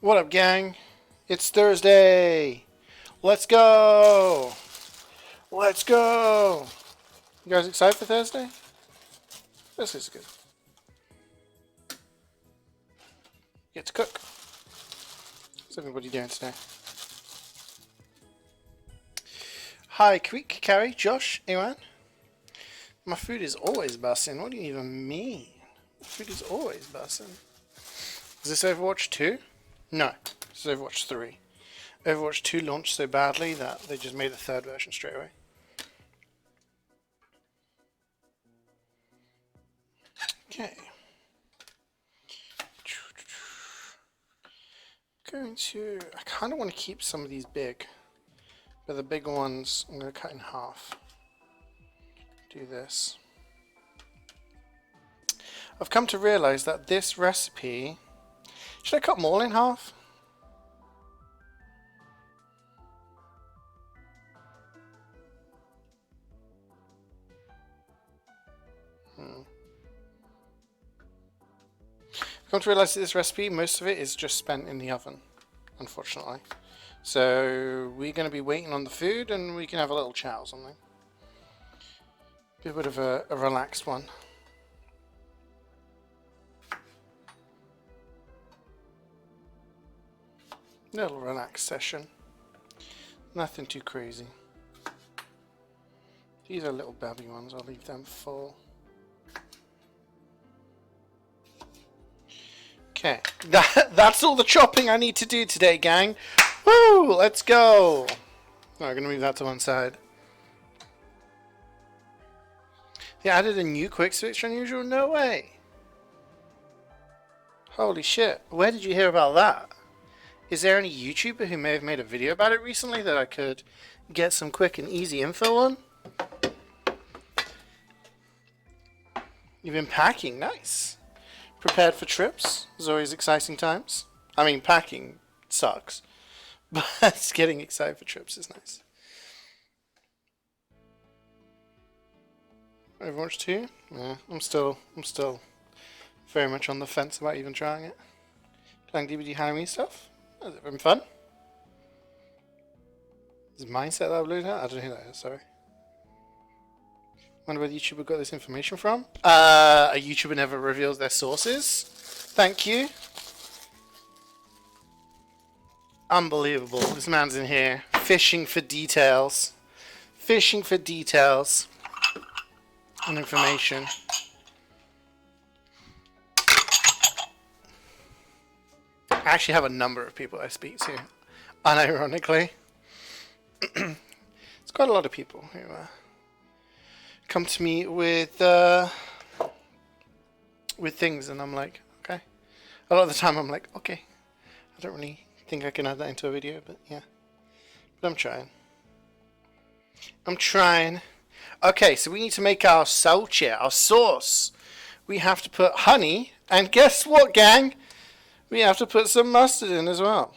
What up, gang? It's Thursday. Let's go. Let's go. You guys excited for Thursday? This is good. Get to cook. What's everybody doing today? Hi, Creek, Carrie, Josh, Iwan. My food is always bussin'. What do you even mean? My food is always bussin'. Is this Overwatch 2? No, this is Overwatch 3. Overwatch 2 launched so badly that they just made the third version straight away. Okay. I kind of want to keep some of these big, but the bigger ones I'm going to cut in half. Do this. I've come to realize that this recipe, should I cut them all in half? I've come to realize that this recipe, most of it is just spent in the oven, unfortunately. So we're going to be waiting on the food and we can have a little chat or something. Be a bit of a relaxed one. Little relaxed session. Nothing too crazy. These are little babby ones, I'll leave them full. Okay, that's all the chopping I need to do today, gang. Woo, let's go. No, I'm going to move that to one side. They added a new quick switch unusual? No way. Holy shit, where did you hear about that? Is there any YouTuber who may have made a video about it recently that I could get some quick and easy info on? You've been packing, nice. Prepared for trips, is always exciting times. I mean, packing sucks, but getting excited for trips is nice. Overwatch 2? Yeah, I'm still very much on the fence about even trying it. Playing DVD Halloween stuff? Has it been fun? Is Mindset that uploaded that? I don't know who that is, sorry. Wonder where the YouTuber got this information from? A YouTuber never reveals their sources. Thank you. Unbelievable. This man's in here fishing for details. Fishing for details and information. I actually have a number of people I speak to, unironically. It's quite a lot of people who come to me with things, and I'm like, okay. A lot of the time I'm like, okay. I don't really think I can add that into a video, but yeah. But I'm trying. I'm trying. Okay, so we need to make our salcha, our sauce. We have to put honey, and guess what, gang? We have to put some mustard in as well.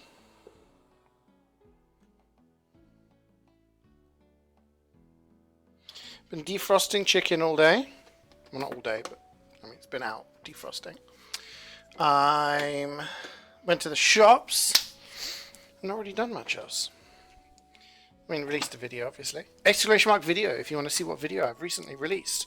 Been defrosting chicken all day. Well, not all day, but I mean, it's been out defrosting. I went to the shops. I've not really done much else. I mean, released a video, obviously. Exclamation mark video if you want to see what video I've recently released.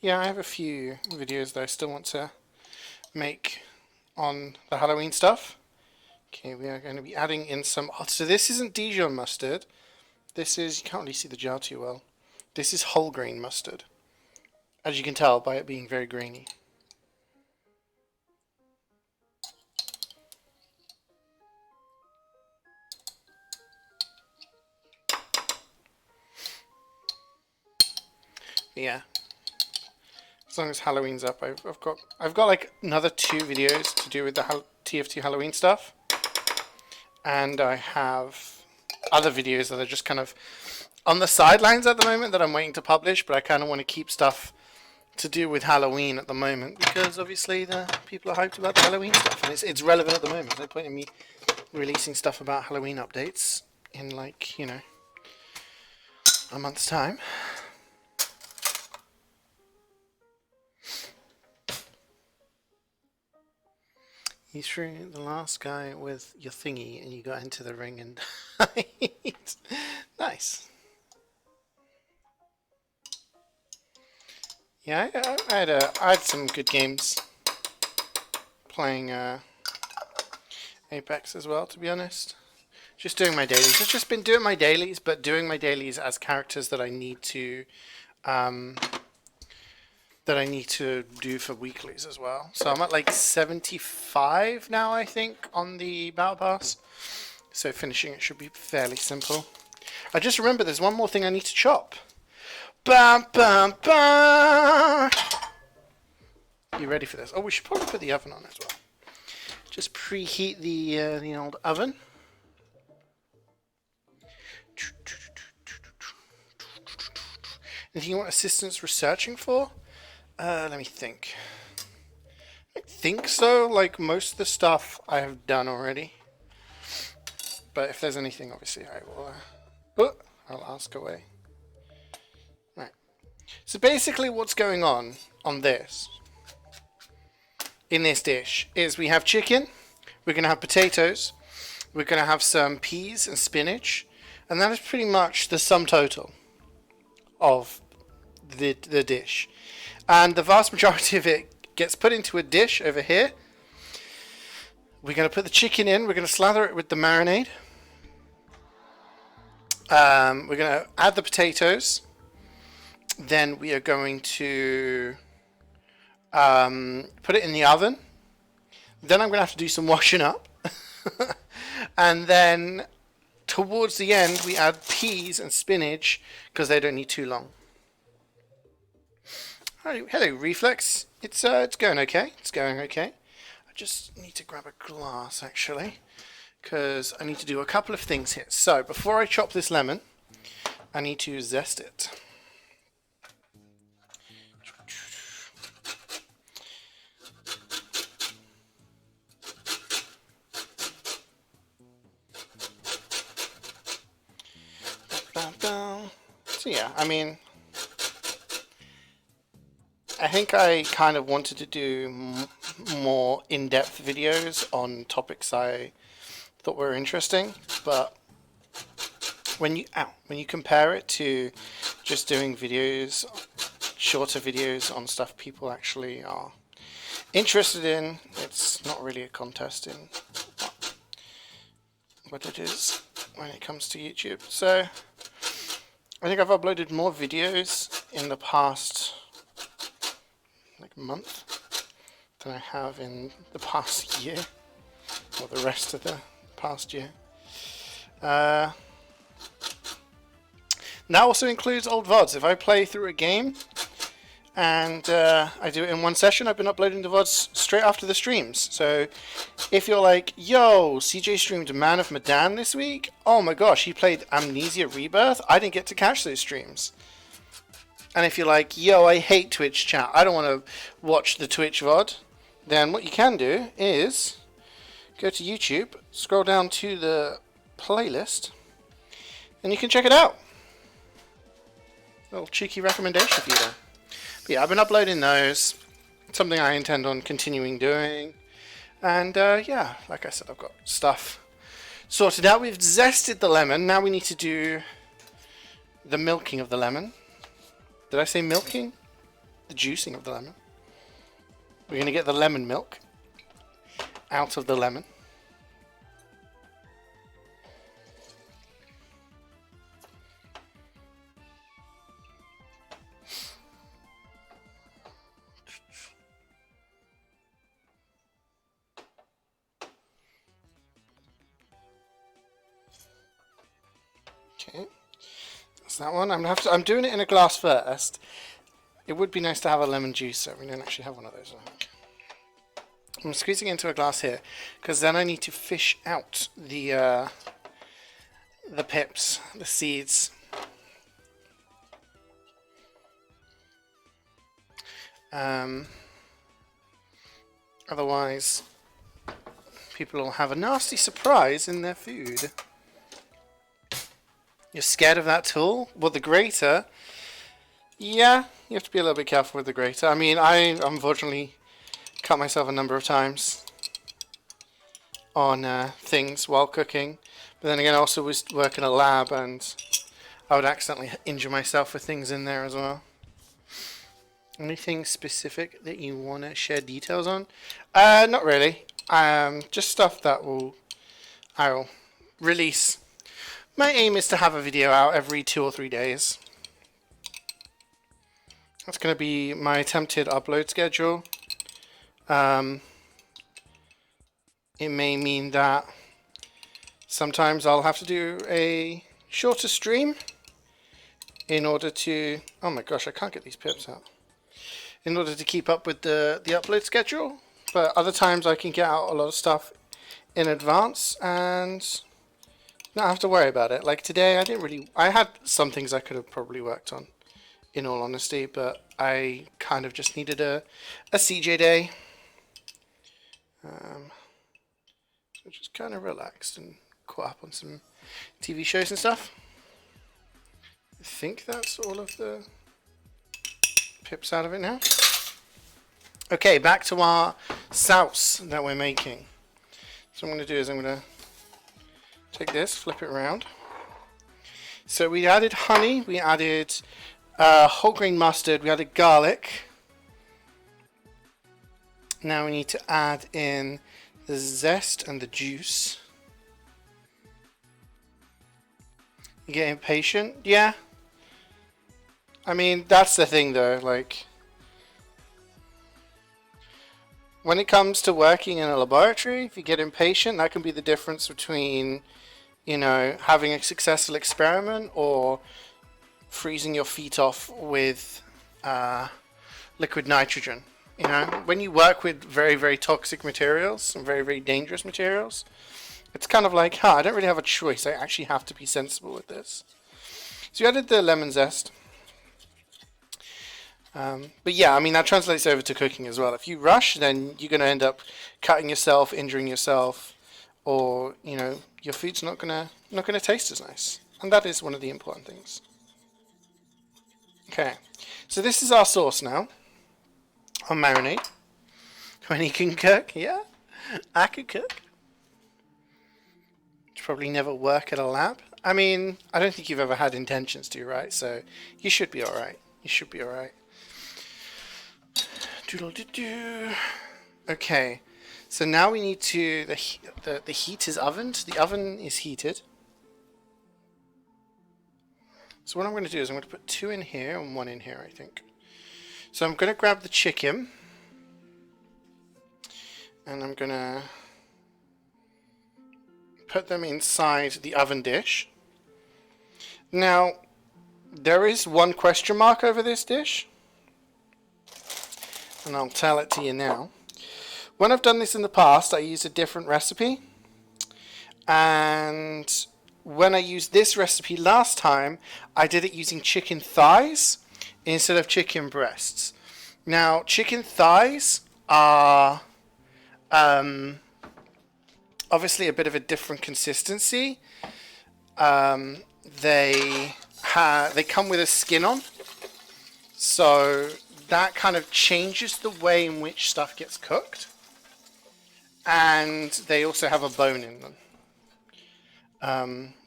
Yeah, I have a few videos that I still want to make on the Halloween stuff. Okay, we are going to be adding in some... So this isn't Dijon mustard. This is... You can't really see the jar too well. This is whole grain mustard. As you can tell by it being very grainy. Yeah. As long as Halloween's up, I've got like another 2 videos to do with the TF2 Halloween stuff, and I have other videos that are just kind of on the sidelines at the moment that I'm waiting to publish. But I kind of want to keep stuff to do with Halloween at the moment because obviously the people are hyped about the Halloween stuff, and it's relevant at the moment. There's no point in me releasing stuff about Halloween updates in like, you know, a month's time. You threw the last guy with your thingy and you got into the ring and died. Nice. Yeah, I had some good games playing Apex as well, to be honest. Just doing my dailies. I've just been doing my dailies, but doing my dailies as characters that I need to do for weeklies as well. So I'm at like 75 now, I think, on the Battle Pass. So finishing it should be fairly simple. I just remember there's one more thing I need to chop. Bam, bam, bam! You ready for this? Oh, we should probably put the oven on as well. Just preheat the old oven. Anything you want assistance researching for? Let me think. I think so. Like most of the stuff I have done already. But if there's anything, obviously I will. I'll ask away. Right. So basically, what's going on this, in this dish, is we have chicken. We're gonna have potatoes. We're gonna have some peas and spinach, and that is pretty much the sum total of the dish. And the vast majority of it gets put into a dish over here. We're going to put the chicken in. We're going to slather it with the marinade. We're going to add the potatoes. Then we are going to put it in the oven. Then I'm going to have to do some washing up. And then towards the end, we add peas and spinach because they don't need too long. Hello, Reflex. It's going okay. It's going okay. I just need to grab a glass, actually, because I need to do a couple of things here. So, before I chop this lemon, I need to zest it. So yeah, I mean, I think I kind of wanted to do more in-depth videos on topics I thought were interesting, but when you compare it to just doing videos, shorter videos on stuff people actually are interested in, it's not really a contest in what it is when it comes to YouTube. So I think I've uploaded more videos in the past month than I have in the past year, or the rest of the past year. That also includes old VODs. If I play through a game and I do it in one session, I've been uploading the VODs straight after the streams. So if you're like, yo, CJ streamed Man of Medan this week, oh my gosh, he played Amnesia Rebirth, I didn't get to catch those streams. And if you're like, yo, I hate Twitch chat, I don't want to watch the Twitch VOD, then what you can do is go to YouTube, scroll down to the playlist, and you can check it out. A little cheeky recommendation for you there. But yeah, I've been uploading those. It's something I intend on continuing doing. And yeah, like I said, I've got stuff sorted out. We've zested the lemon. Now we need to do the milking of the lemon. Did I say milking? The juicing of the lemon. We're going to get the lemon milk out of the lemon. Okay. That one. I'm doing it in a glass first. It would be nice to have a lemon juicer. We don't actually have one of those, I think. I'm squeezing into a glass here because then I need to fish out the pips, the seeds. Otherwise, people will have a nasty surprise in their food. You're scared of that tool? Well, the grater, yeah, you have to be a little bit careful with the grater. I mean, I unfortunately cut myself a number of times on things while cooking. But then again, I also was working in a lab and I would accidentally injure myself with things in there as well. Anything specific that you want to share details on? Not really. Just stuff that I'll release. My aim is to have a video out every 2 or 3 days. That's going to be my attempted upload schedule. It may mean that sometimes I'll have to do a shorter stream in order to... Oh my gosh, I can't get these pips out. In order to keep up with the upload schedule. But other times I can get out a lot of stuff in advance and not have to worry about it. Like today, I had some things I could have probably worked on, in all honesty, but I kind of just needed a CJ day. So just kind of relaxed and caught up on some TV shows and stuff. I think that's all of the pips out of it now. Okay, back to our sauce that we're making. So what I'm going to do is I'm going to take this, flip it around. So we added honey, we added whole grain mustard, we added garlic. Now we need to add in the zest and the juice. You get impatient? Yeah. I mean, that's the thing though, like... When it comes to working in a laboratory, if you get impatient, that can be the difference between, you know, having a successful experiment or freezing your feet off with liquid nitrogen. You know, when you work with very, very toxic materials and very, very dangerous materials, it's kind of like, I don't really have a choice. I actually have to be sensible with this. So you added the lemon zest. But yeah, I mean, that translates over to cooking as well. If you rush, then you're going to end up cutting yourself, injuring yourself, or, you know, your food's not going to taste as nice. And that is one of the important things. Okay, so this is our sauce now. Our marinade. When you can cook, yeah, I could cook. Probably never work at a lab. I mean, I don't think you've ever had intentions to, right? So you should be alright. You should be alright. Doodle-doo-doo. Okay, so now we need to, the heat is ovened. The oven is heated. So what I'm going to do is I'm going to put 2 in here and 1 in here, I think. So I'm going to grab the chicken and I'm going to put them inside the oven dish. Now, there is one question mark over this dish, and I'll tell it to you now. When I've done this in the past, I used a different recipe, and when I used this recipe last time, I did it using chicken thighs instead of chicken breasts. Now, chicken thighs are obviously a bit of a different consistency. They come with a skin on, so that kind of changes the way in which stuff gets cooked, and they also have a bone in them,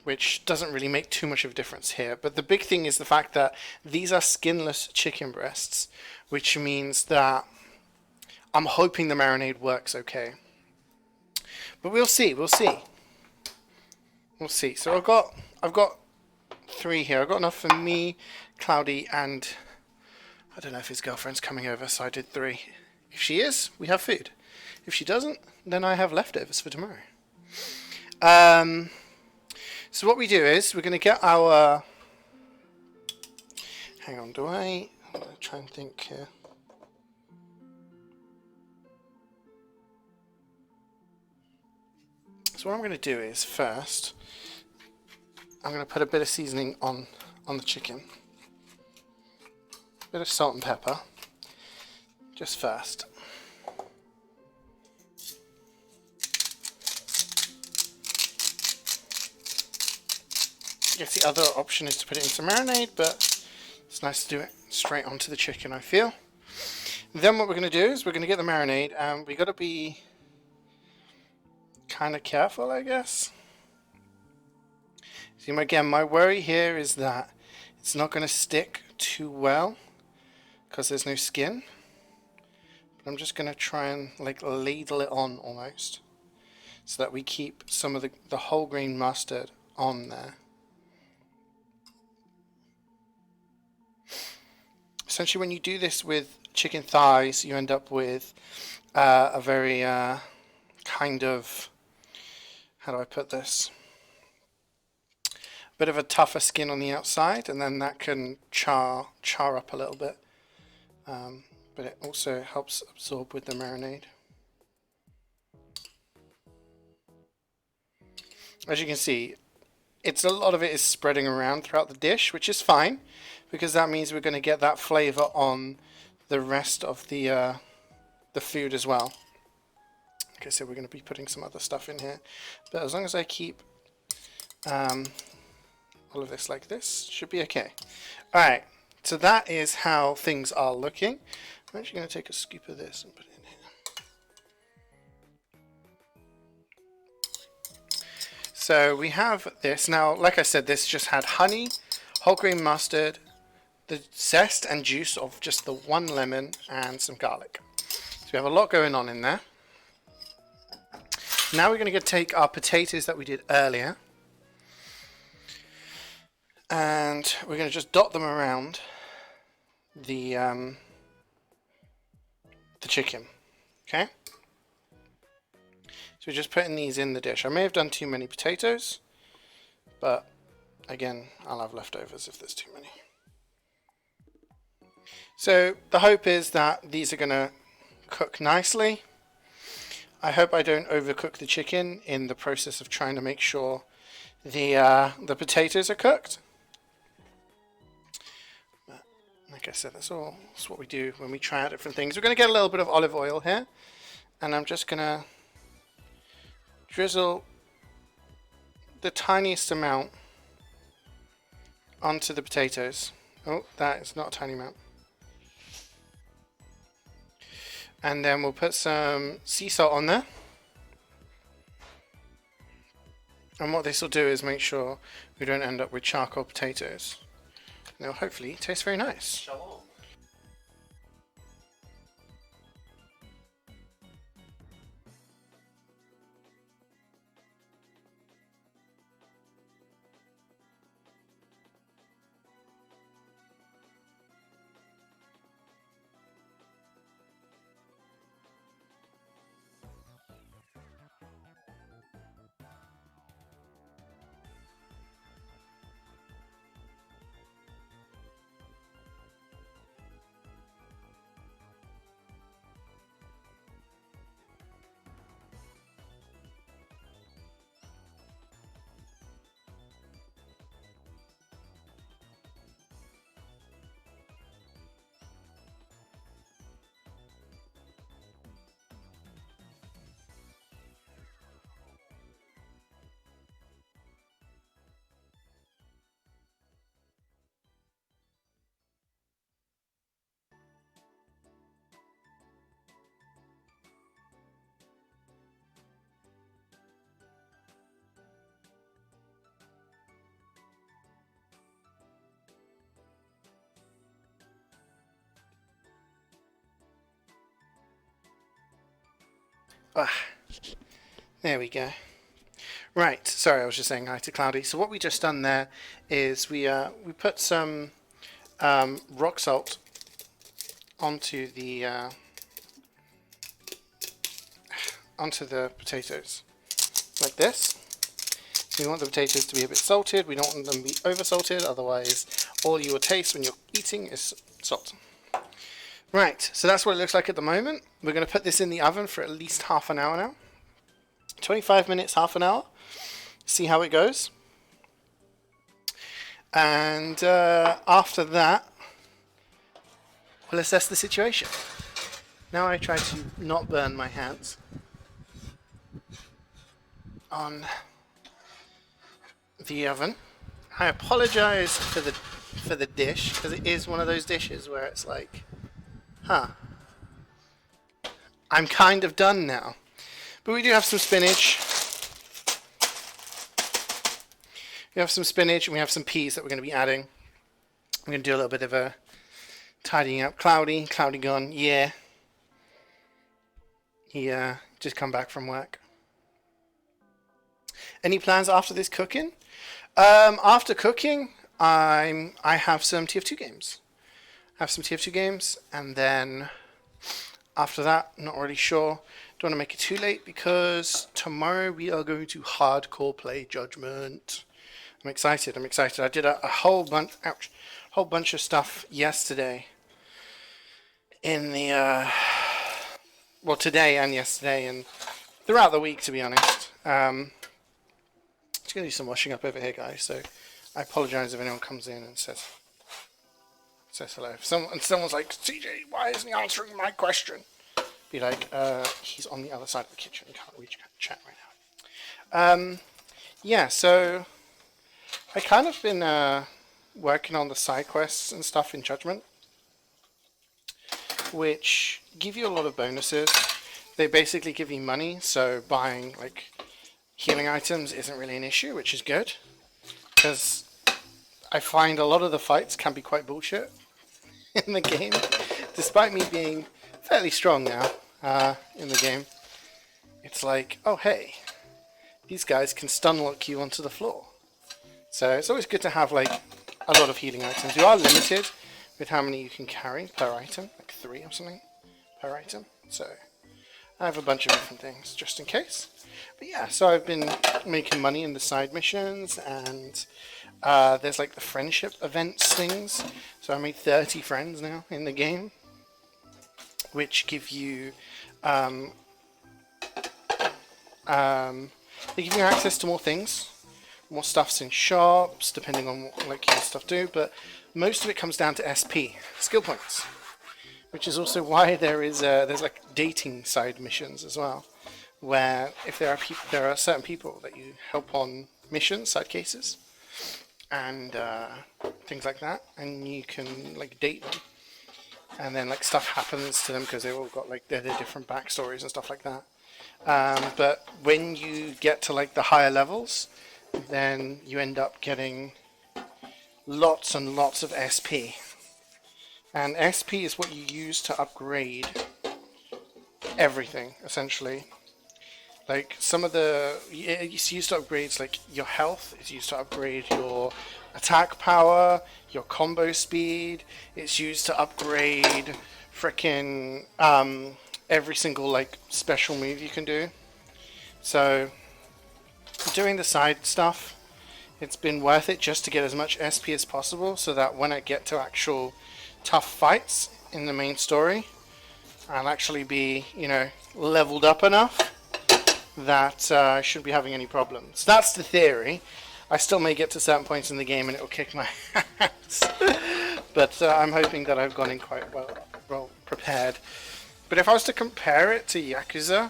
which doesn't really make too much of a difference here. But the big thing is the fact that these are skinless chicken breasts, which means that I'm hoping the marinade works okay. But we'll see. We'll see. So I've got 3 here. I've got enough for me, Cloudy, and I don't know if his girlfriend's coming over, so I did 3. If she is, we have food. If she doesn't, then I have leftovers for tomorrow. So what we do is we're going to get our... Hang on, I'm going to try and think here. So what I'm going to do is first, I'm going to put a bit of seasoning on the chicken. A bit of salt and pepper, just first. guess the other option is to put it into marinade, but it's nice to do it straight onto the chicken, I feel. Then what we're going to do is we're going to get the marinade, and we got to be kind of careful, I guess. See, again, my worry here is that it's not going to stick too well because there's no skin. But I'm just going to try and like ladle it on almost, so that we keep some of the whole grain mustard on there. Essentially, when you do this with chicken thighs, you end up with a very kind of, how do I put this? A bit of a tougher skin on the outside, and then that can char up a little bit. But it also helps absorb with the marinade. As you can see, a lot of it is spreading around throughout the dish, which is fine, because that means we're going to get that flavor on the rest of the food as well. Okay, so we're going to be putting some other stuff in here, but as long as I keep all of this like this, should be okay. Alright, so that is how things are looking. I'm actually going to take a scoop of this and put it in here. So we have this. Now, like I said, this just had honey, whole grain mustard, the zest and juice of just the one lemon, and some garlic. So we have a lot going on in there. Now we're going to take our potatoes that we did earlier, and we're going to just dot them around the chicken. Okay? So we're just putting these in the dish. I may have done too many potatoes, but again, I'll have leftovers if there's too many. So the hope is that these are going to cook nicely. I hope I don't overcook the chicken in the process of trying to make sure the potatoes are cooked. But like I said, that's what we do when we try out different things. We're going to get a little bit of olive oil here, and I'm just going to drizzle the tiniest amount onto the potatoes. Oh, that is not a tiny amount. And then we'll put some sea salt on there. And what this will do is make sure we don't end up with charcoal potatoes. They'll hopefully taste very nice. Shalom. Ah, there we go. Right, sorry, I was just saying hi to Cloudy. So what we just done there is we put some rock salt onto the potatoes, like this. So we want the potatoes to be a bit salted. We don't want them to be over salted, otherwise all you will taste when you're eating is salt. Right, so that's what it looks like at the moment. We're going to put this in the oven for at least half an hour now. 25 minutes, half an hour. See how it goes. And after that, we'll assess the situation. Now I try to not burn my hands on the oven. I apologize for the dish, because it is one of those dishes where it's like, huh, I'm kind of done now. But we do have some spinach. We have some spinach and we have some peas that we're going to be adding. I'm going to do a little bit of a tidying up. Cloudy gone, yeah. He just come back from work. Any plans after this cooking? After cooking, I have some TF2 games. And then after that, not really sure. Don't want to make it too late because tomorrow we are going to hardcore play Judgment. I'm excited. I did a whole bunch of stuff yesterday in the well, today and yesterday and throughout the week, to be honest. Just gonna do some washing up over here, guys. So I apologize if anyone comes in and says hello. If someone's like, CJ, why isn't he answering my question? Be like, he's on the other side of the kitchen. Can't reach chat right now. Yeah. So I kind of been working on the side quests and stuff in Judgment, which give you a lot of bonuses. They basically give you money, so buying like healing items isn't really an issue, which is good, because I find a lot of the fights can be quite bullshit in the game, despite me being fairly strong now in the game. It's like, oh hey, these guys can stun lock you onto the floor. So it's always good to have like a lot of healing items. You are limited with how many you can carry per item, like 3 or something per item. So I have a bunch of different things just in case. But yeah, so I've been making money in the side missions, and there's like the friendship events things. So I made 30 friends now in the game, which give you they give you access to more things. More stuff's in shops, depending on what like your stuff do, but most of it comes down to SP, skill points, which is also why there's like dating side missions as well, where if there are certain people that you help on missions, side cases, and things like that, and you can like date them, and then like stuff happens to them because they've all got like their different backstories and stuff like that. But when you get to like the higher levels, then you end up getting lots and lots of SP. And SP is what you use to upgrade everything, essentially. Like some of it's used to upgrade like your health, it's used to upgrade your attack power, your combo speed, it's used to upgrade frickin' every single like special move you can do. So doing the side stuff, it's been worth it just to get as much SP as possible, so that when I get to actual tough fights in the main story, I'll actually be, you know, leveled up enough that I shouldn't be having any problems. That's the theory. I still may get to certain points in the game and it will kick my ass. But I'm hoping that I've gone in quite well prepared. But if I was to compare it to Yakuza,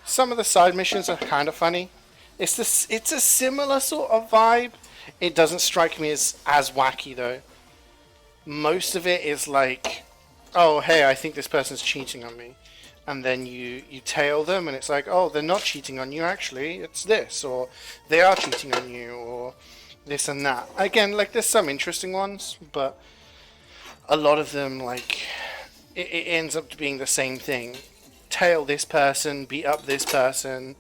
some of the side missions are kind of funny. It's a similar sort of vibe. It doesn't strike me as wacky though. Most of it is like, oh hey, I think this person's cheating on me, and then you tail them and it's like, oh, they're not cheating on you actually, it's this, or they are cheating on you, or this and that. Again, like there's some interesting ones, but a lot of them, like it ends up being the same thing. Tail this person, beat up this person,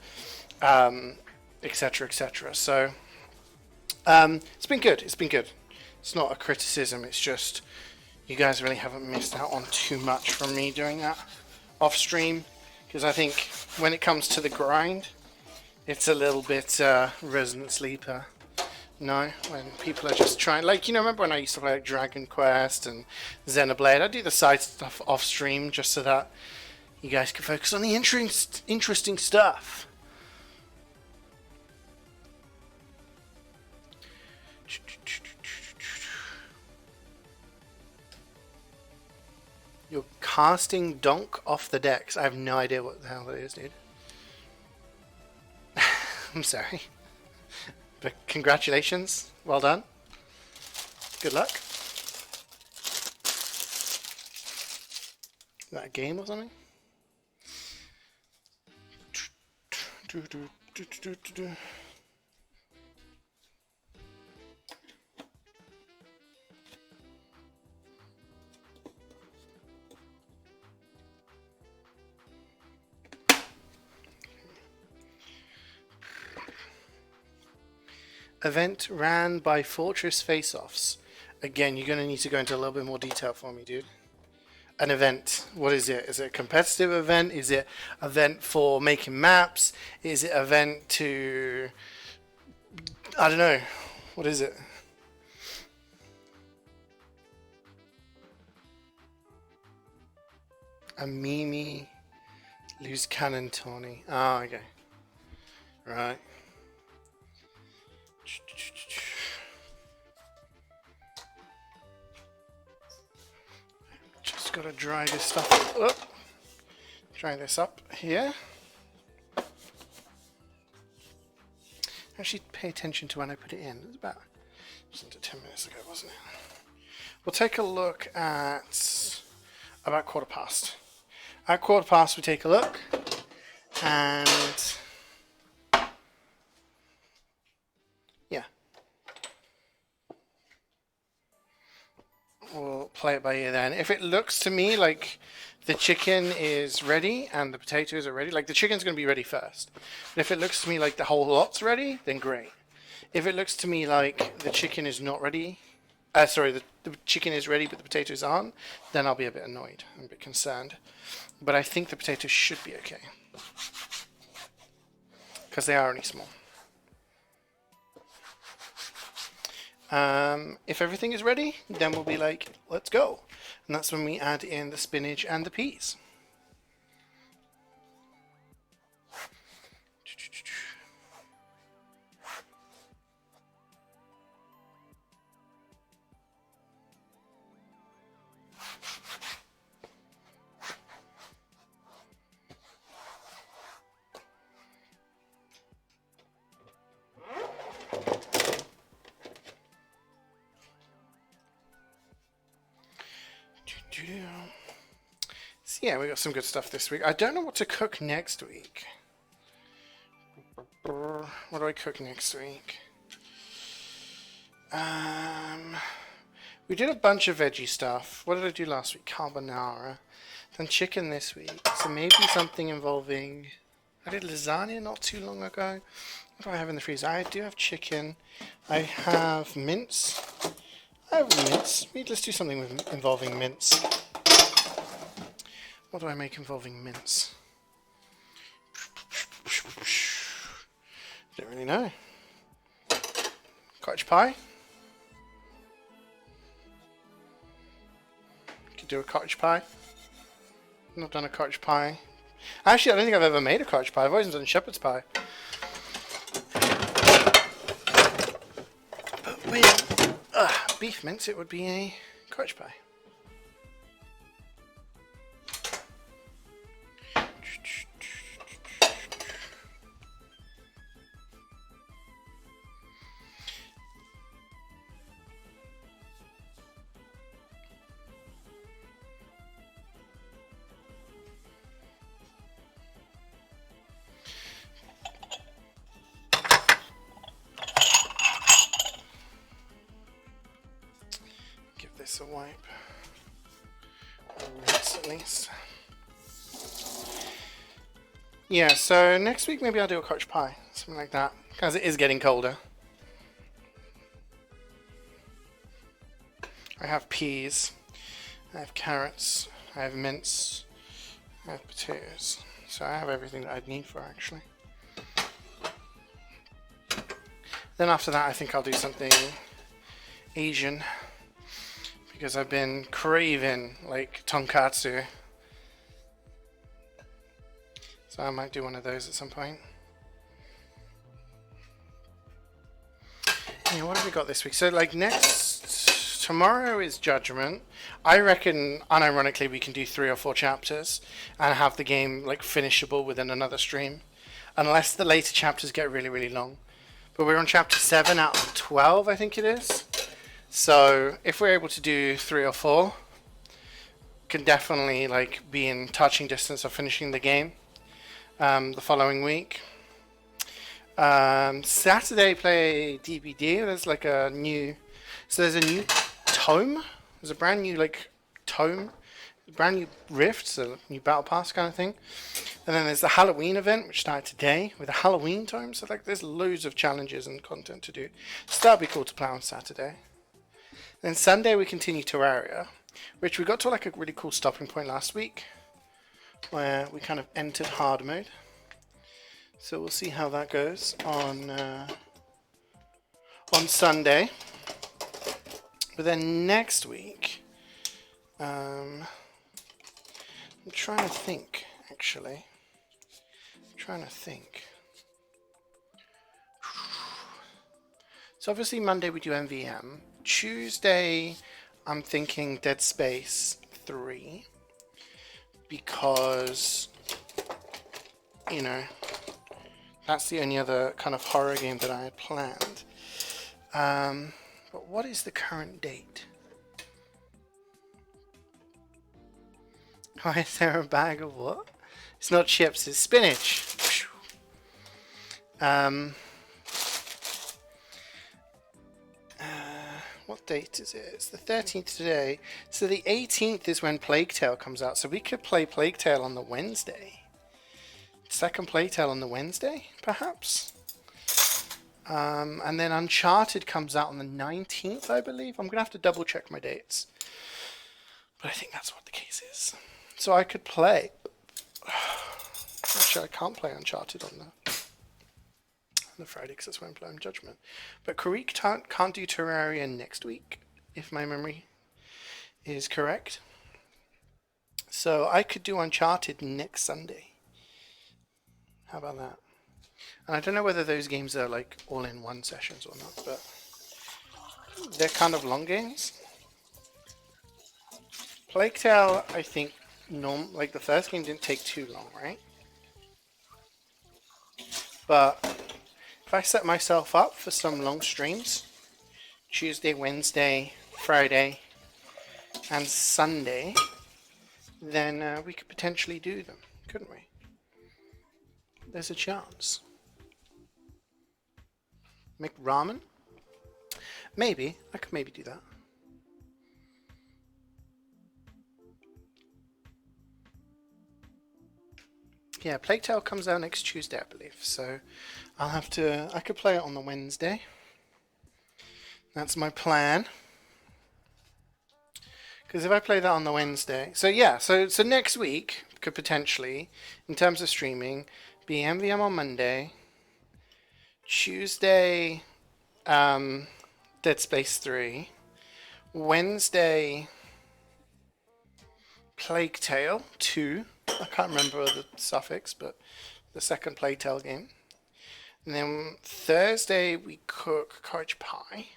etc, etc. So it's been good. It's not a criticism, it's just you guys really haven't missed out on too much from me doing that off stream, because I think when it comes to the grind, it's a little bit Resident Sleeper. No, when people are just trying, like, you know, remember when I used to play like Dragon Quest and Xenoblade? I do the side stuff off stream just so that you guys can focus on the interesting stuff. You're casting donk off the decks. I have no idea what the hell that is, dude. I'm sorry. But congratulations. Well done. Good luck. Is that a game or something? Event ran by Fortress Face-Offs. Again, you're going to need to go into a little bit more detail for me, dude. An event, what is it? Is it a competitive event? Is it an event for making maps? Is it an event to... I don't know. What is it? A Mimi loose cannon Tawny. Oh, okay. Right. Just gotta dry this stuff up. Dry this up here. Actually, pay attention to when I put it in. It was about just under 10 minutes ago, wasn't it? We'll take a look at about 1:15. At 1:15, we take a look, and yeah, we'll play it by ear then. If it looks to me like the chicken is ready and the potatoes are ready, like the chicken's going to be ready first. But if it looks to me like the whole lot's ready, then great. If it looks to me like the chicken is not ready, the chicken is ready but the potatoes aren't, then I'll be a bit annoyed and a bit concerned. But I think the potatoes should be okay, because they are only small. If everything is ready, then we'll be like, let's go. And that's when we add in the spinach and the peas. So yeah, we got some good stuff this week. I don't know what to cook next week. What do I cook next week? We did a bunch of veggie stuff. What did I do last week? Carbonara. Then chicken this week. So maybe something involving... I did lasagna not too long ago. What do I have in the freezer? I do have chicken. I have mince. I have mince. Let's do something involving mince. What do I make involving mince? Don't really know. Cottage pie. Could do a cottage pie. I've not done a cottage pie. Actually, I don't think I've ever made a cottage pie. I've always done shepherd's pie. But with beef mince, it would be a cottage pie. This a wipe, or rinse at least. Yeah, so next week maybe I'll do a cottage pie, something like that, because it is getting colder. I have peas, I have carrots, I have mince, I have potatoes, so I have everything that I'd need for actually. Then after that I think I'll do something Asian, because I've been craving like tonkatsu, so I might do one of those at some point. Yeah, what have we got this week? So like tomorrow is Judgment. I reckon unironically we can do 3 or 4 chapters and have the game like finishable within another stream, unless the later chapters get really long. but we're on chapter 7 out of 12, I think it is. So if we're able to do 3 or 4, can definitely like be in touching distance of finishing the game the following week. Saturday play DBD. There's like a new, so there's a new tome. There's a brand new like tome, brand new rift, so new battle pass kind of thing. And then there's the Halloween event, which started today with a Halloween tome. So like there's loads of challenges and content to do. So that'll be cool to play on Saturday. Then Sunday we continue Terraria, which we got to like a really cool stopping point last week, where we kind of entered hard mode. So we'll see how that goes on Sunday. But then next week, I'm trying to think, actually. So obviously Monday we do MVM. Tuesday, I'm thinking Dead Space 3. Because, you know, that's the only other kind of horror game that I had planned. But what is the current date? Why is there a bag of what? It's not chips, it's spinach. What date is it? It's the 13th today. So the 18th is when Plague Tale comes out. So we could play Plague Tale on the Wednesday. Second Plague Tale on the Wednesday, perhaps? And then Uncharted comes out on the 19th, I believe. I'm going to have to double check my dates. But I think that's what the case is. So I could play. Actually, I can't play Uncharted on the Friday because that's when I'm playing Judgment. But Karik can't do Terraria next week, if my memory is correct. So I could do Uncharted next Sunday. How about that? And I don't know whether those games are like all in one sessions or not, but they're kind of long games. Plague Tale, I think, like the first game didn't take too long, right? But if I set myself up for some long streams, Tuesday, Wednesday, Friday, and Sunday, then we could potentially do them, couldn't we? There's a chance. Make ramen? Maybe. I could maybe do that. Yeah, Plague Tale comes out next Tuesday, I believe. So I'll have to... I could play it on the Wednesday. That's my plan. Because if I play that on the Wednesday... So yeah, so next week could potentially, in terms of streaming, be MVM on Monday. Tuesday, Dead Space 3. Wednesday, Plague Tale 2. I can't remember the suffix, but the second Plague Tale game. And then Thursday, we cook Courage Pie.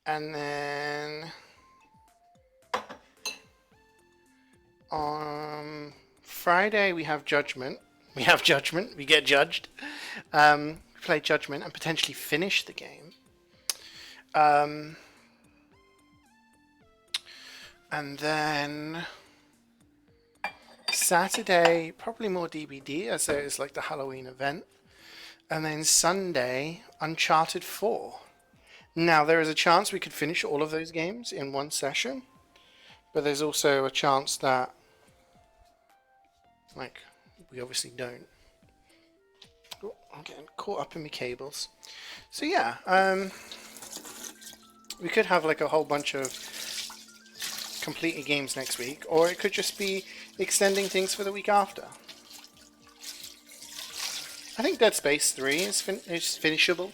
And then on Friday, we have Judgment. We have Judgment. We get judged. We play Judgment and potentially finish the game. And then Saturday, probably more DBD, as there is like the Halloween event. And then Sunday, Uncharted 4. Now, there is a chance we could finish all of those games in one session. But there's also a chance that, like, we obviously don't. Oh, I'm getting caught up in my cables. So yeah, we could have like a whole bunch of completed games next week, or it could just be extending things for the week after. I think Dead Space 3 is finishable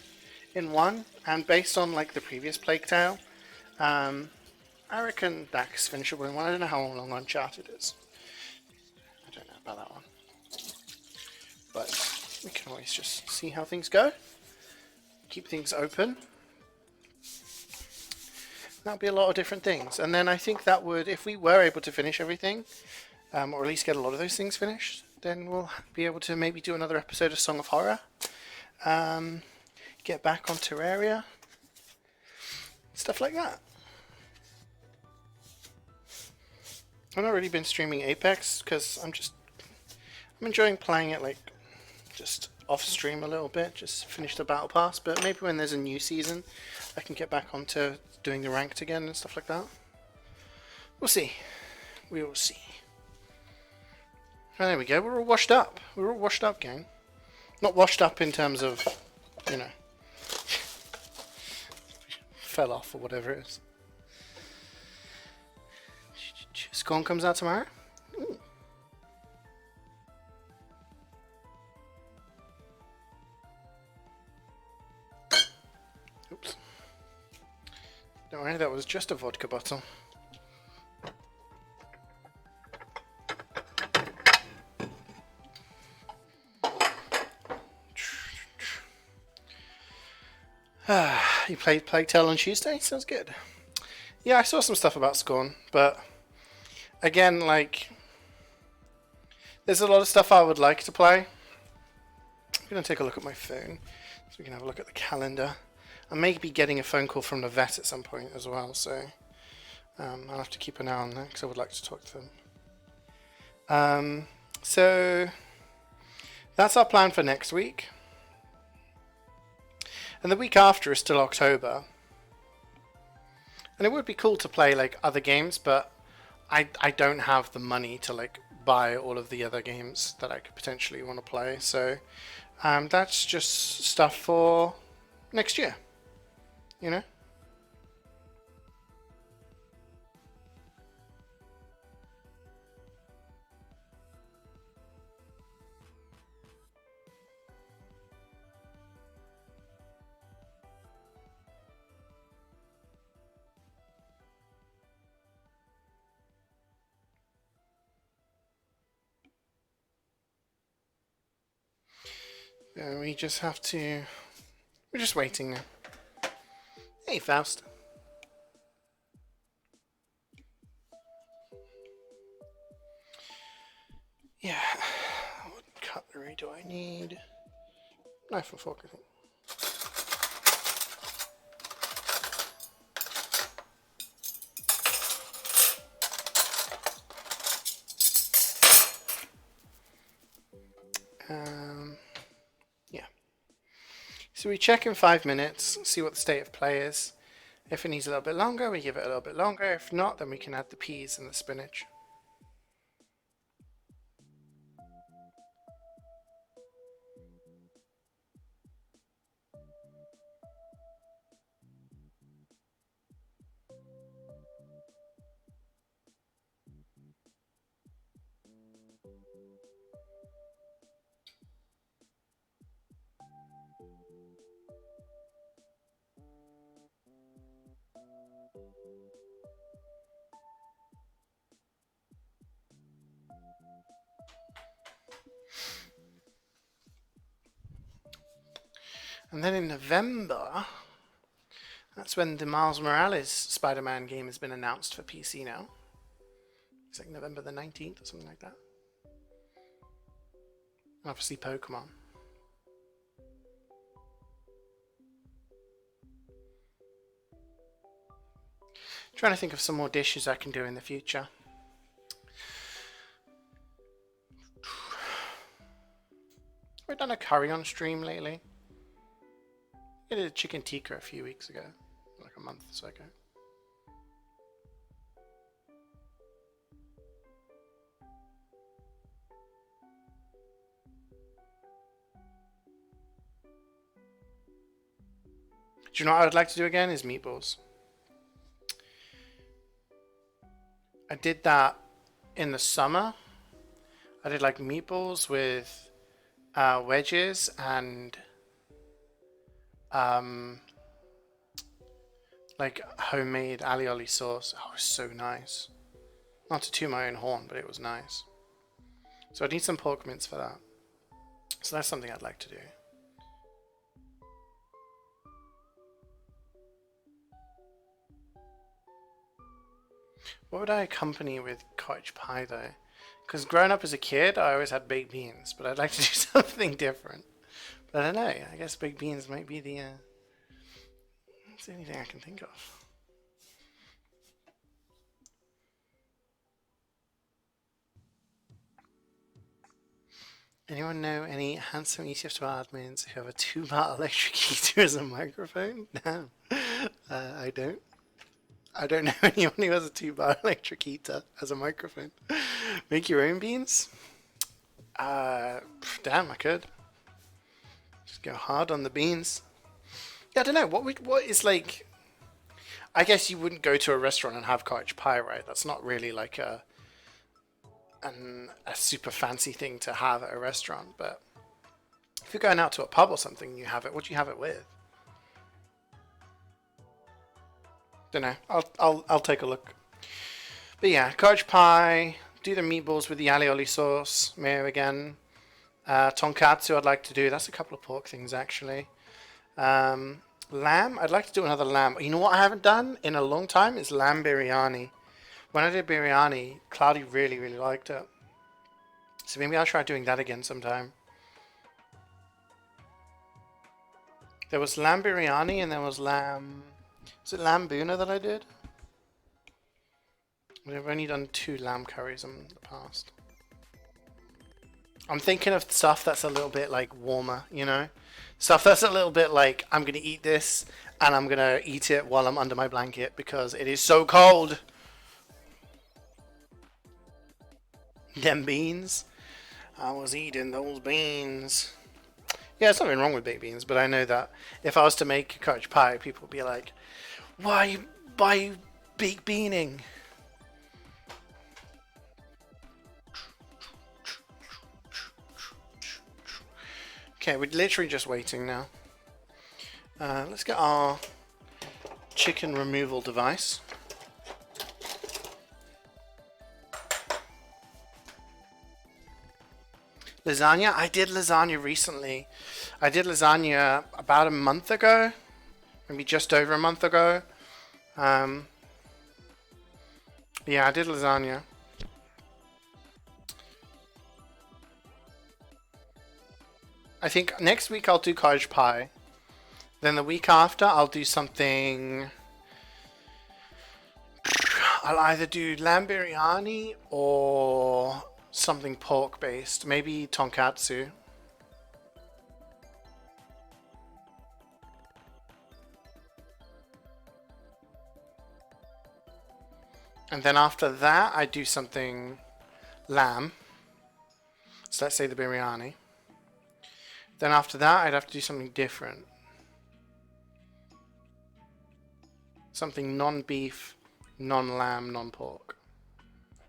in one, and based on like the previous Plague Tale, I reckon that's finishable in one. I don't know how long Uncharted is. I don't know about that one. But we can always just see how things go. Keep things open. That'll be a lot of different things. And then I think that would, if we were able to finish everything, or at least get a lot of those things finished, then we'll be able to maybe do another episode of Song of Horror. get back on Terraria, stuff like that. I've not really been streaming Apex because I'm enjoying playing it like just off stream a little bit, just finish the battle pass, but maybe when there's a new season I can get back onto doing the ranked again and stuff like that. We'll see. We will see. Oh, there we go, we're all washed up. We're all washed up, gang. Not washed up in terms of, you know, fell off or whatever it is. Scorn comes out tomorrow? Ooh. Oops. Don't worry, that was just a vodka bottle. You played Plague Tale on Tuesday? Sounds good. Yeah, I saw some stuff about Scorn, but again, like, there's a lot of stuff I would like to play. I'm going to take a look at my phone so we can have a look at the calendar. I may be getting a phone call from the vet at some point as well, so I'll have to keep an eye on that because I would like to talk to them. So that's our plan for next week. And the week after is still October. And it would be cool to play like other games, but I don't have the money to like buy all of the other games that I could potentially want to play. So that's just stuff for next year, you know? We just have to... We're just waiting now. Hey, Faust. Yeah. What cutlery do I need? Knife and fork, I think. Yeah. So we check in 5 minutes, see what the state of play is. If it needs a little bit longer, we give it a little bit longer. If not, then we can add the peas and the spinach. And then in November, that's when the Miles Morales Spider-Man game has been announced for PC now. It's like November the 19th or something like that. Obviously Pokemon. Trying to think of some more dishes I can do in the future. Have I done a curry on stream lately? I did a chicken tikka a few weeks ago, like a month or so ago. Do you know what I would like to do again? Is meatballs. I did that in the summer. I did like meatballs with wedges and like homemade alioli sauce. Oh, it was so nice. Not to toot my own horn, but it was nice. So I need some pork mince for that. So that's something I'd like to do. What would I accompany with cottage pie though? Because growing up as a kid, I always had baked beans, but I'd like to do something different. But I don't know. I guess baked beans might be the it's the only thing I can think of. Anyone know any handsome ETF2 admins who have a 2-bar electric heater as a microphone? No, I don't. I don't know anyone who has a 2-bar electric heater as a microphone. Make your own beans? Damn, I could. Just go hard on the beans. Yeah, I don't know. What is like... I guess you wouldn't go to a restaurant and have cottage pie, right? That's not really like a super fancy thing to have at a restaurant. But if you're going out to a pub or something, you have it. What do you have it with? Don't know. I'll take a look. But yeah, cottage pie. Do the meatballs with the alioli sauce. Mayo again. Tonkatsu I'd like to do. That's a couple of pork things actually. Lamb. I'd like to do another lamb. You know what I haven't done in a long time is lamb biryani. When I did biryani, Cloudy really, really liked it. So maybe I'll try doing that again sometime. There was lamb biryani and there was lamb... Was it lamb bhuna that I did? I've only done 2 lamb curries in the past. I'm thinking of stuff that's a little bit like warmer, you know? Stuff that's a little bit like, I'm going to eat this and I'm going to eat it while I'm under my blanket because it is so cold. Them beans. I was eating those beans. Yeah, there's nothing wrong with baked beans, but I know that if I was to make cottage pie, people would be like, why are you baked beaning? Okay, we're literally just waiting now. Let's get our chicken removal device. Lasagna? I did lasagna recently. I did lasagna about a month ago. Maybe just over a month ago. Yeah, I did lasagna. I think next week I'll do cottage pie. Then the week after I'll do something... I'll either do lamb biryani or something pork based. Maybe tonkatsu. And then after that I do something lamb. So let's say the biryani. Then after that, I'd have to do something different. Something non-beef, non-lamb, non-pork.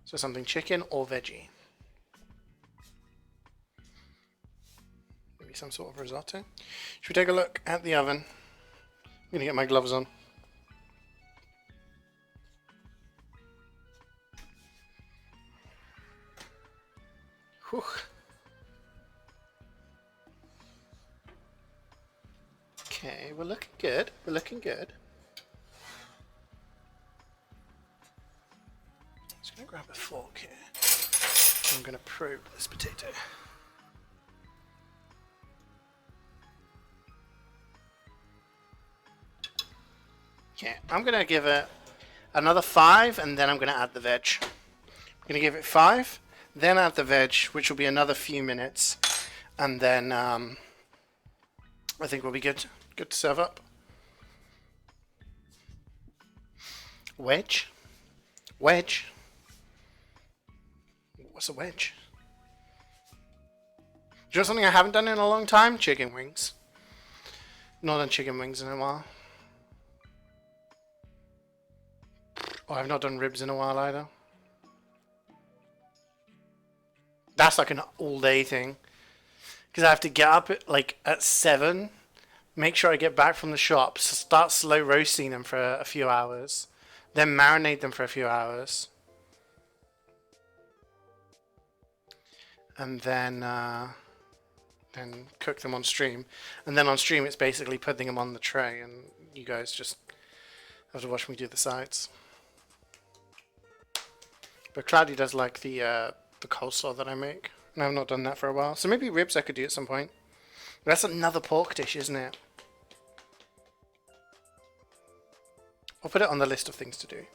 So something chicken or veggie. Maybe some sort of risotto. Should we take a look at the oven? I'm going to get my gloves on. Whew. Okay, we're looking good. We're looking good. Just gonna grab a fork here. I'm gonna probe this potato. Okay, I'm gonna give it another 5 and then I'm gonna add the veg. I'm gonna give it 5, then add the veg, which will be another few minutes, and then I think we'll be good. Good to serve up. Wedge? Wedge? What's a wedge? Do you know something I haven't done in a long time? Chicken wings. Not done chicken wings in a while. Oh, I've not done ribs in a while either. That's like an all-day thing. Because I have to get up at 7. Make sure I get back from the shop, so start slow roasting them for a few hours, then marinate them for a few hours, and then cook them on stream. And then on stream, it's basically putting them on the tray, and you guys just have to watch me do the sides. But Cloudy does like the coleslaw that I make, and I've not done that for a while, so maybe ribs I could do at some point. That's another pork dish, isn't it? I'll put it on the list of things to do.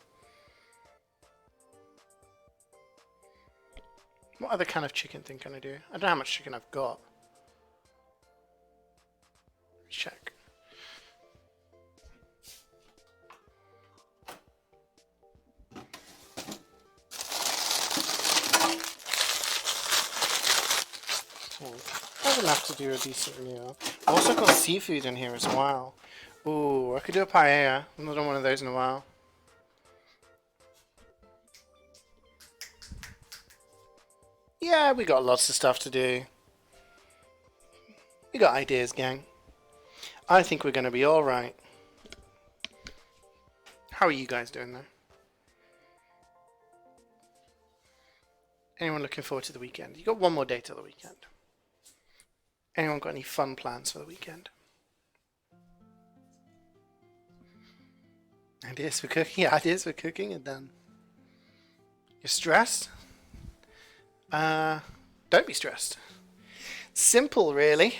What other kind of chicken thing can I do? I don't know how much chicken I've got. Check. I will have to do a decent meal. I've also got seafood in here as well. Ooh, I could do a paella. I've not done one of those in a while. Yeah, we got lots of stuff to do. We got ideas, gang. I think we're going to be alright. How are you guys doing though? Anyone looking forward to the weekend? You got one more day till the weekend. Anyone got any fun plans for the weekend? Ideas for cooking? Yeah, ideas for cooking are done. You're stressed? Don't be stressed. Simple, really.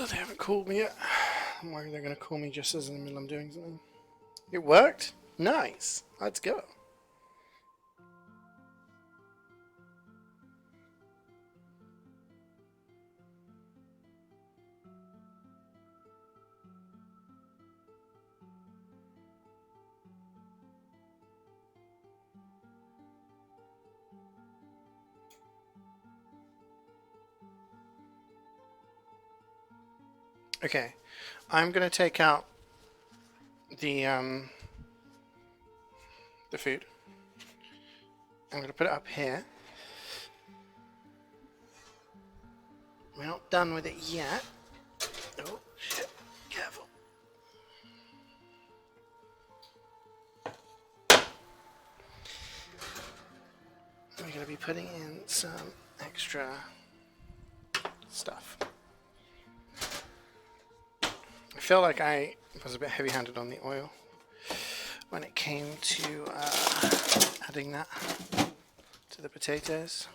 They haven't called me yet. I'm worried they're going to call me just as in the middle I'm doing something. It worked? Nice. Let's go. Okay, I'm going to take out the food. I'm going to put it up here. We're not done with it yet. Oh, shit. Careful. We're going to be putting in some extra stuff. I feel like I was a bit heavy-handed on the oil when it came to adding that to the potatoes.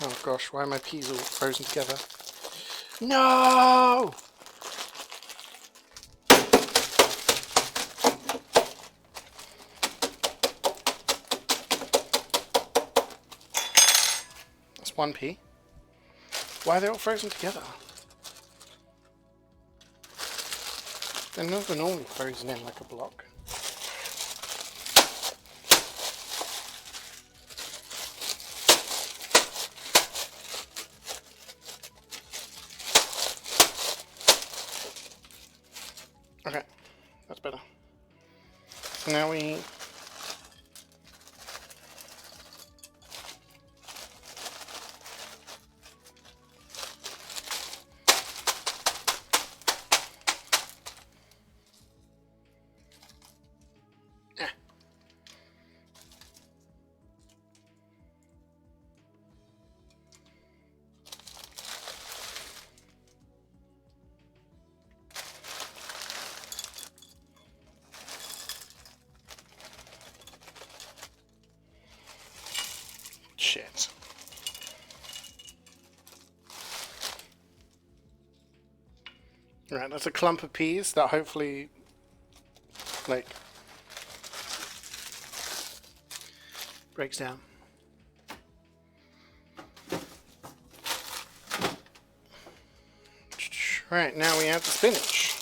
Oh gosh, why are my peas all frozen together? No! That's one pea. Why are they all frozen together? They're never normally frozen in like a block. Okay, that's better. So now we shit. Right, that's a clump of peas that hopefully, like, breaks down. Right, now we add the spinach.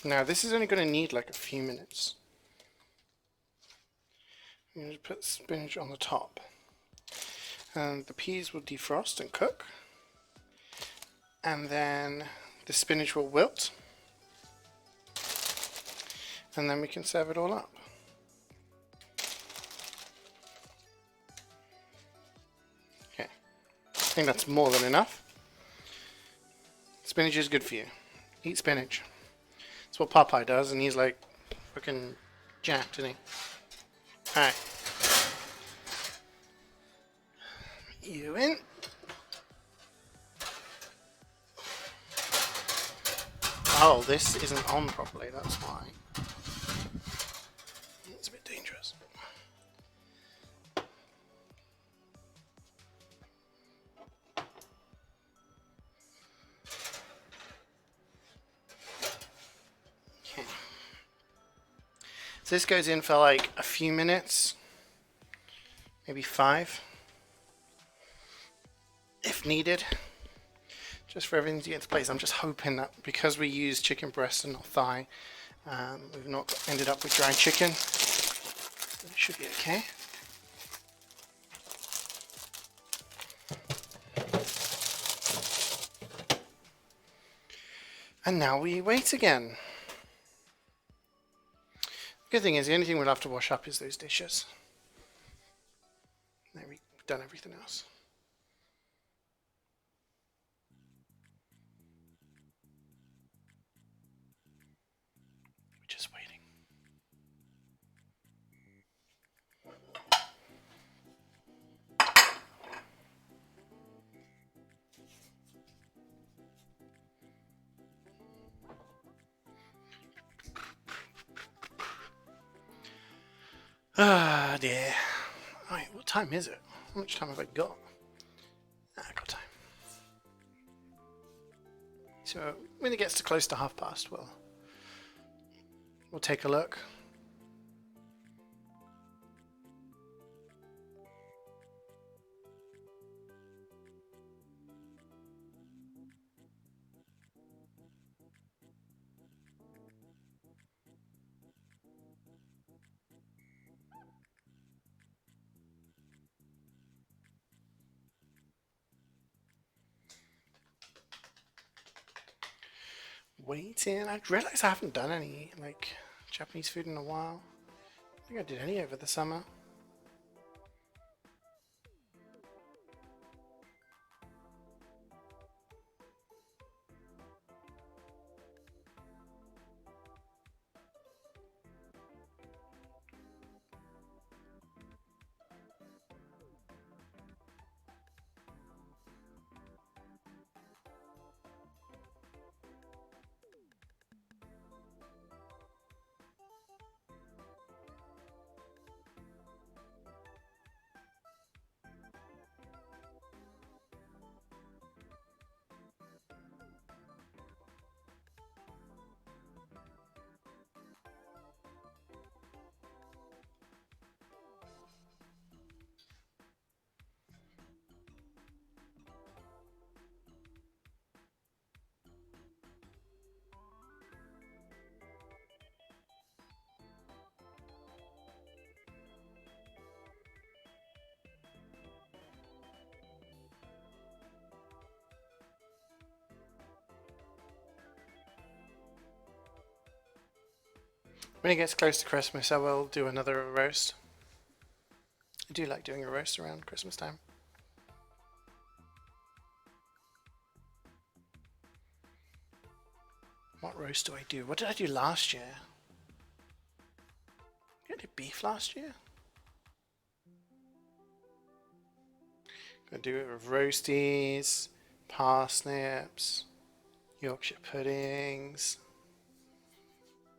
Now this is only going to need like a few minutes. I'm going to put spinach on the top. And the peas will defrost and cook. And then the spinach will wilt. And then we can serve it all up. Okay, I think that's more than enough. Spinach is good for you. Eat spinach. That's what Popeye does, and he's like fucking Jack, didn't he? Alright. You in. Oh, this isn't on properly, that's why. It's a bit dangerous. Okay. So this goes in for like a few minutes, maybe 5, if needed, just for everything to get into place. I'm just hoping that because we use chicken breast and not thigh, we've not ended up with dry chicken. It should be okay. And now we wait again. Good thing is, the only thing we'll have to wash up is those dishes. There, we've done everything else. We're just waiting. Ah, dear. Right, what time is it? How much time have I got? I got time. So when it gets to close to past, we'll take a look. Waiting. I realize I haven't done any like Japanese food in a while. I think I did any over the summer. When it gets close to Christmas, I will do another roast. I do like doing a roast around Christmas time. What roast do I do? What did I do last year? Did I do beef last year? Gonna do it with roasties, parsnips, Yorkshire puddings,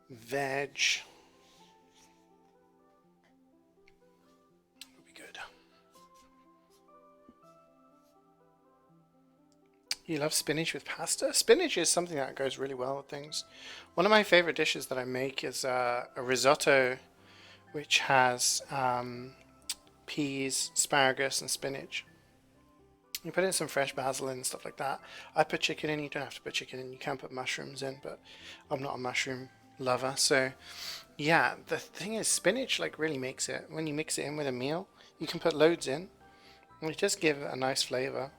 veg. Would be good. You love spinach with pasta? Spinach is something that goes really well with things. One of my favorite dishes that I make is a risotto which has peas, asparagus, and spinach. You put in some fresh basil and stuff like that. I put chicken in. You don't have to put chicken in. You can put mushrooms in, but I'm not a mushroom lover. So yeah, the thing is, spinach like really makes it. When you mix it in with a meal, you can put loads in, and it just give it a nice flavor.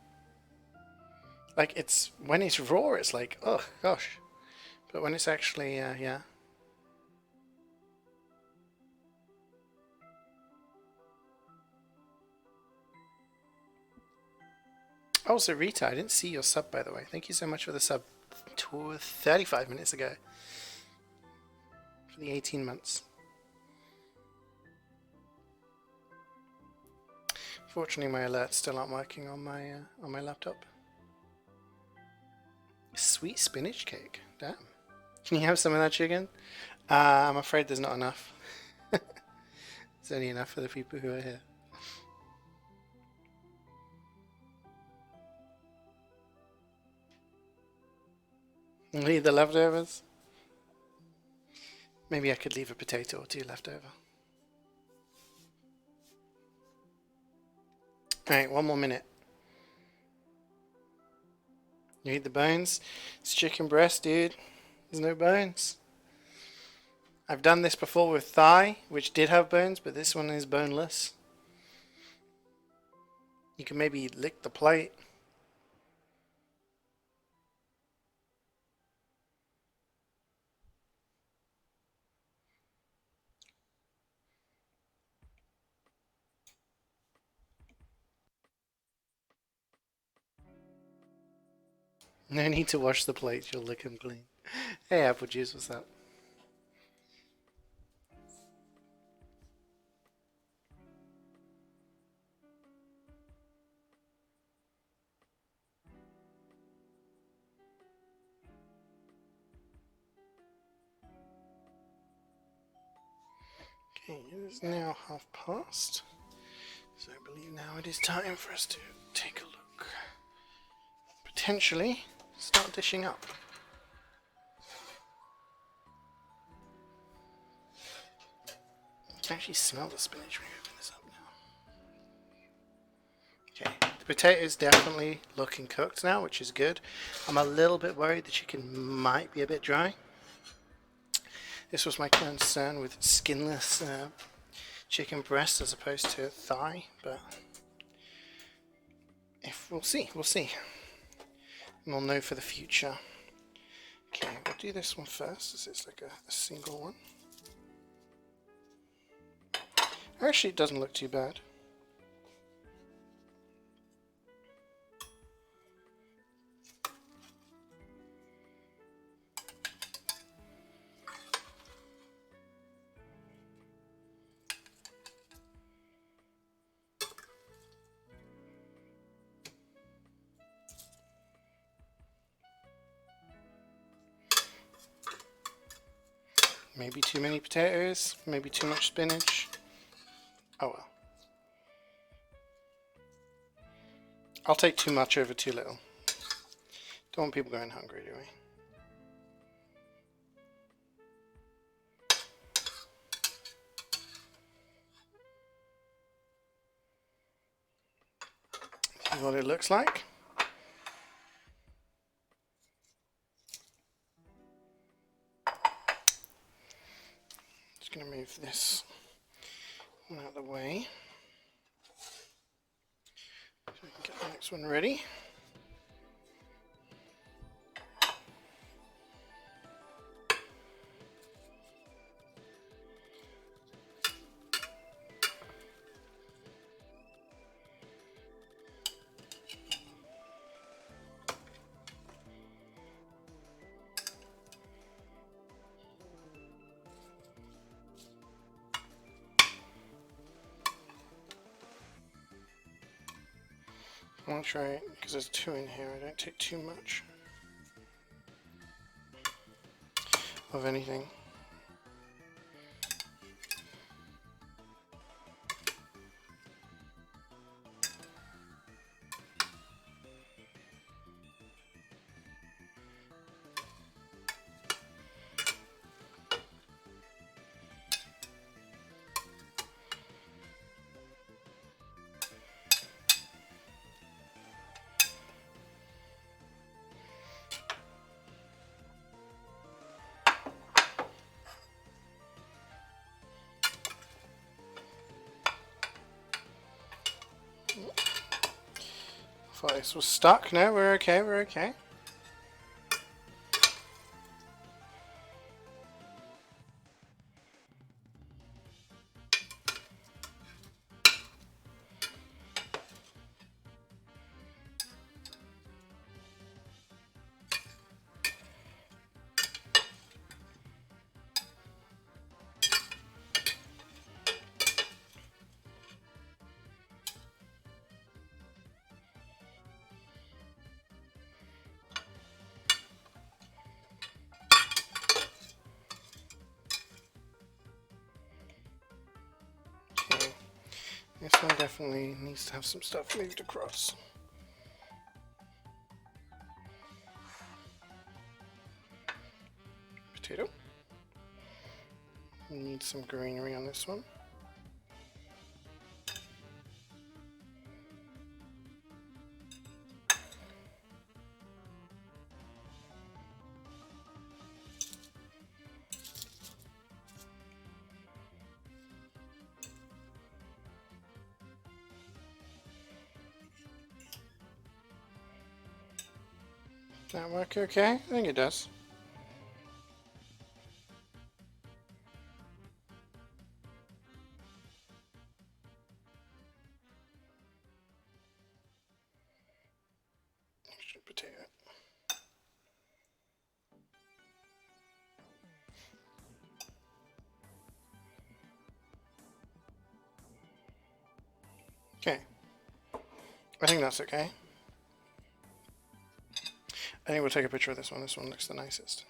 Like it's when it's raw, it's like oh gosh, but when it's actually yeah. Oh, so Rita, I didn't see your sub, by the way. Thank you so much for the sub 35 minutes ago. For the 18 months. Fortunately, my alerts still aren't working on my laptop. Sweet spinach cake. Damn. Can you have some of that, chicken? I'm afraid there's not enough. There's only enough for the people who are here. Leave the leftovers. Maybe I could leave a potato or two left over. Alright, one more minute. You eat the bones? It's chicken breast, dude. There's no bones. I've done this before with thigh, which did have bones, but this one is boneless. You can maybe lick the plate. No need to wash the plates, you'll lick them clean. Hey, Apple Juice, what's up? Okay, it is now past, so I believe now it is time for us to take a look. Potentially start dishing up. You can actually smell the spinach when you open this up now. Okay, the potato is definitely looking cooked now, which is good. I'm a little bit worried the chicken might be a bit dry. This was my concern with skinless chicken breast as opposed to thigh, but we'll see. And we'll know for the future. Okay, we'll do this one first, as it's like a single one. Actually, it doesn't look too bad. Maybe too many potatoes, maybe too much spinach. Oh well. I'll take too much over too little. Don't want people going hungry, do we? This is what it looks like. Just going to move this one out of the way. So we can get the next one ready. I want to try it because there's two in here. I don't take too much of anything. Thought this was stuck. No, we're okay, we're okay. This one definitely needs to have some stuff moved across. Potato. We need some greenery on this one. That work okay? I think it does. Extra potato. Okay. I think that's okay. I think we'll take a picture of this one. This one looks the nicest.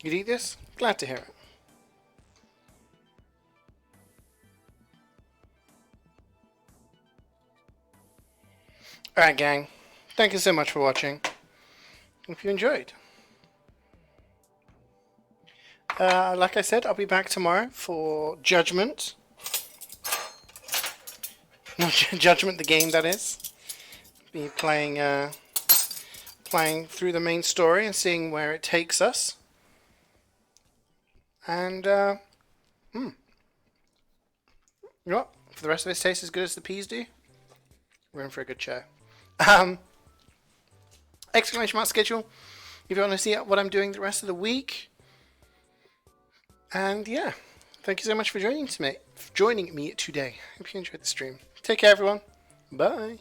You'd eat this? Glad to hear it. Alright gang, thank you so much for watching. Hope you enjoyed. Like I said, I'll be back tomorrow for Judgment. Not Judgment, the game, that is. Be playing through the main story and seeing where it takes us. And you know what? For the rest of this, tastes as good as the peas do. We're in for a good show. Exclamation mark schedule if you want to see what I'm doing the rest of the week. And yeah, thank you so much for joining me today. Hope you enjoyed the stream. Take care, everyone. Bye.